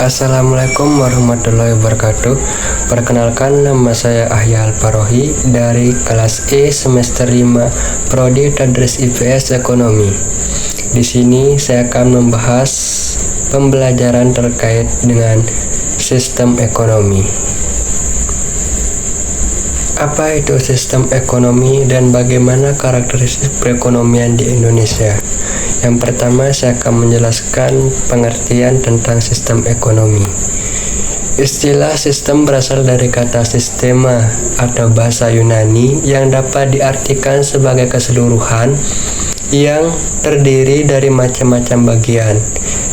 Assalamualaikum warahmatullahi wabarakatuh. Perkenalkan, nama saya Ahyal Parohi dari kelas E semester 5 Prodi Tadris IPS Ekonomi. Di sini saya akan membahas pembelajaran terkait dengan sistem ekonomi. Apa itu sistem ekonomi dan bagaimana karakteristik perekonomian di Indonesia? Yang pertama, saya akan menjelaskan pengertian tentang sistem ekonomi. Istilah sistem berasal dari kata sistema atau bahasa Yunani yang dapat diartikan sebagai keseluruhan yang terdiri dari macam-macam bagian.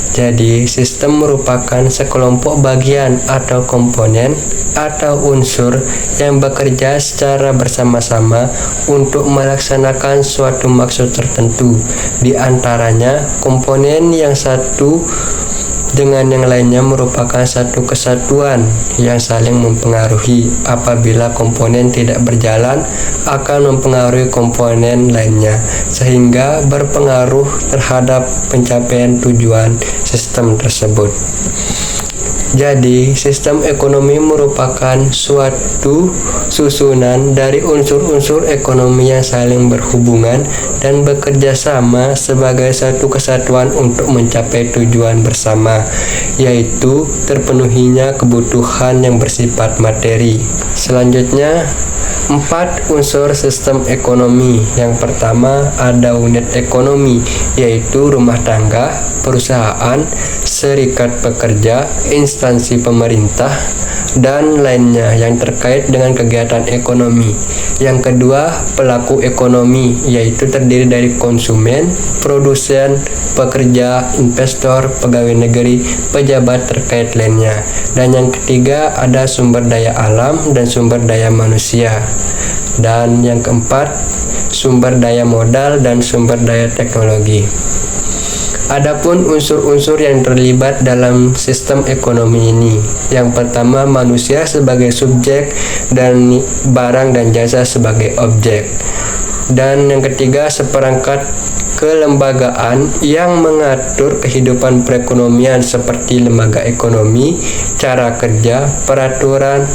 Jadi, sistem merupakan sekelompok bagian atau komponen atau unsur yang bekerja secara bersama-sama untuk melaksanakan suatu maksud tertentu. Di antaranya, komponen yang satu dengan yang lainnya merupakan satu kesatuan yang saling mempengaruhi. Apabila komponen tidak berjalan, akan mempengaruhi komponen lainnya, sehingga berpengaruh terhadap pencapaian tujuan sistem tersebut. Jadi, sistem ekonomi merupakan suatu susunan dari unsur-unsur ekonomi yang saling berhubungan dan bekerja sama sebagai satu kesatuan untuk mencapai tujuan bersama, yaitu terpenuhinya kebutuhan yang bersifat materi. Selanjutnya, 4 unsur sistem ekonomi. Yang pertama, ada unit ekonomi, yaitu rumah tangga, perusahaan, serikat pekerja, instansi pemerintah, dan lainnya yang terkait dengan kegiatan ekonomi. Yang kedua, pelaku ekonomi, yaitu terdiri dari konsumen, produsen, pekerja, investor, pegawai negeri, pejabat terkait lainnya. Dan yang ketiga, ada sumber daya alam dan sumber daya manusia. Dan yang keempat, sumber daya modal dan sumber daya teknologi. Adapun unsur-unsur yang terlibat dalam sistem ekonomi ini, yang pertama, manusia sebagai subjek dan barang dan jasa sebagai objek. Dan yang ketiga, seperangkat kelembagaan yang mengatur kehidupan perekonomian seperti lembaga ekonomi, cara kerja, peraturan,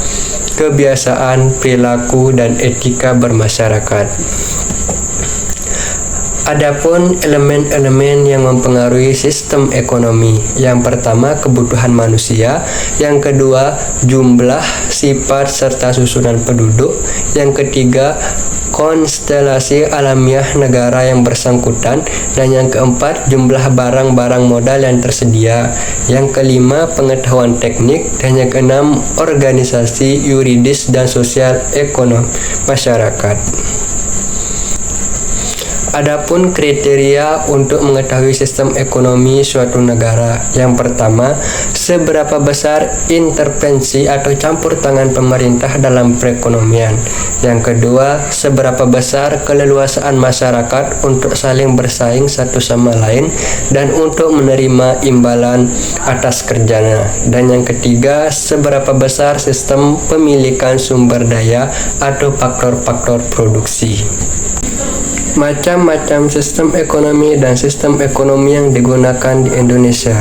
kebiasaan, perilaku, dan etika bermasyarakat. Adapun elemen-elemen yang mempengaruhi sistem ekonomi, yang pertama, kebutuhan manusia, yang kedua, jumlah, sifat, serta susunan penduduk, yang ketiga, konstelasi alamiah negara yang bersangkutan, dan yang keempat, jumlah barang-barang modal yang tersedia, yang kelima, pengetahuan teknik, dan yang keenam, organisasi yuridis dan sosial ekonomi masyarakat. Adapun kriteria untuk mengetahui sistem ekonomi suatu negara. Yang pertama, seberapa besar intervensi atau campur tangan pemerintah dalam perekonomian. Yang kedua, seberapa besar keleluasaan masyarakat untuk saling bersaing satu sama lain dan untuk menerima imbalan atas kerjanya. Dan yang ketiga, seberapa besar sistem pemilikan sumber daya atau faktor-faktor produksi. Macam-macam sistem ekonomi dan sistem ekonomi yang digunakan di Indonesia.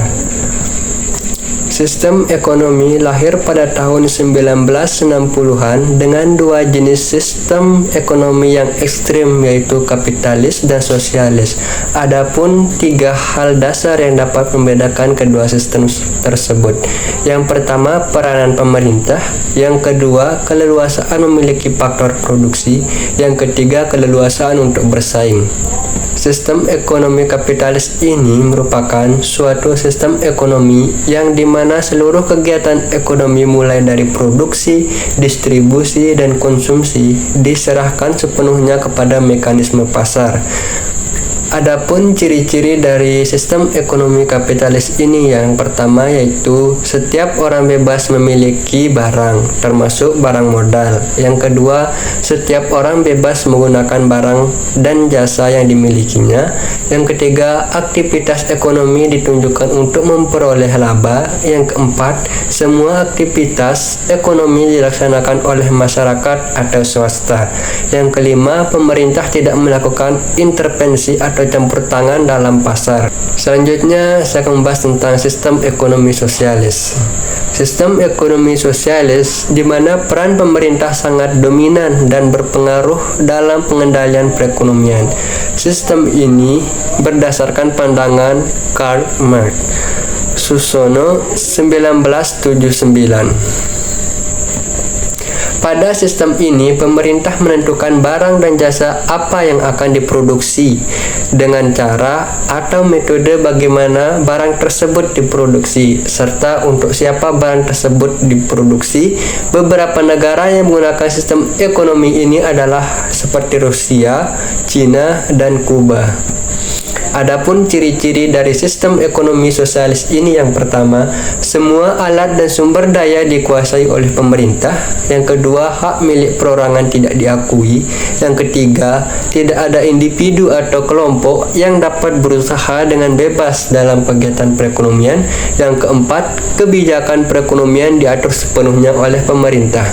Sistem ekonomi lahir pada tahun 1960-an dengan dua jenis sistem ekonomi yang ekstrim, yaitu kapitalis dan sosialis. Adapun 3 hal dasar yang dapat membedakan kedua sistem tersebut. Yang pertama, peranan pemerintah. Yang kedua, keleluasaan memiliki faktor produksi. Yang ketiga, keleluasaan untuk bersaing. Sistem ekonomi kapitalis ini merupakan suatu sistem ekonomi yang dimana seluruh kegiatan ekonomi mulai dari produksi, distribusi, dan konsumsi diserahkan sepenuhnya kepada mekanisme pasar. Adapun ciri-ciri dari sistem ekonomi kapitalis ini, yang pertama yaitu setiap orang bebas memiliki barang, termasuk barang modal. Yang kedua, setiap orang bebas menggunakan barang dan jasa yang dimilikinya. Yang ketiga, aktivitas ekonomi ditunjukkan untuk memperoleh laba. Yang keempat, semua aktivitas ekonomi dilaksanakan oleh masyarakat atau swasta. Yang kelima, pemerintah tidak melakukan intervensi atau atau campur tangan dalam pasar. Selanjutnya, saya akan membahas tentang sistem ekonomi sosialis. Sistem ekonomi sosialis di mana peran pemerintah sangat dominan dan berpengaruh dalam pengendalian perekonomian. Sistem ini berdasarkan pandangan Karl Marx, Susono 1979. Pada sistem ini, pemerintah menentukan barang dan jasa apa yang akan diproduksi dengan cara atau metode bagaimana barang tersebut diproduksi, serta untuk siapa barang tersebut diproduksi. Beberapa negara yang menggunakan sistem ekonomi ini adalah seperti Rusia, Cina, dan Kuba. Adapun ciri-ciri dari sistem ekonomi sosialis ini, yang pertama, semua alat dan sumber daya dikuasai oleh pemerintah. Yang kedua, hak milik perorangan tidak diakui. Yang ketiga, tidak ada individu atau kelompok yang dapat berusaha dengan bebas dalam kegiatan perekonomian. Yang keempat, kebijakan perekonomian diatur sepenuhnya oleh pemerintah.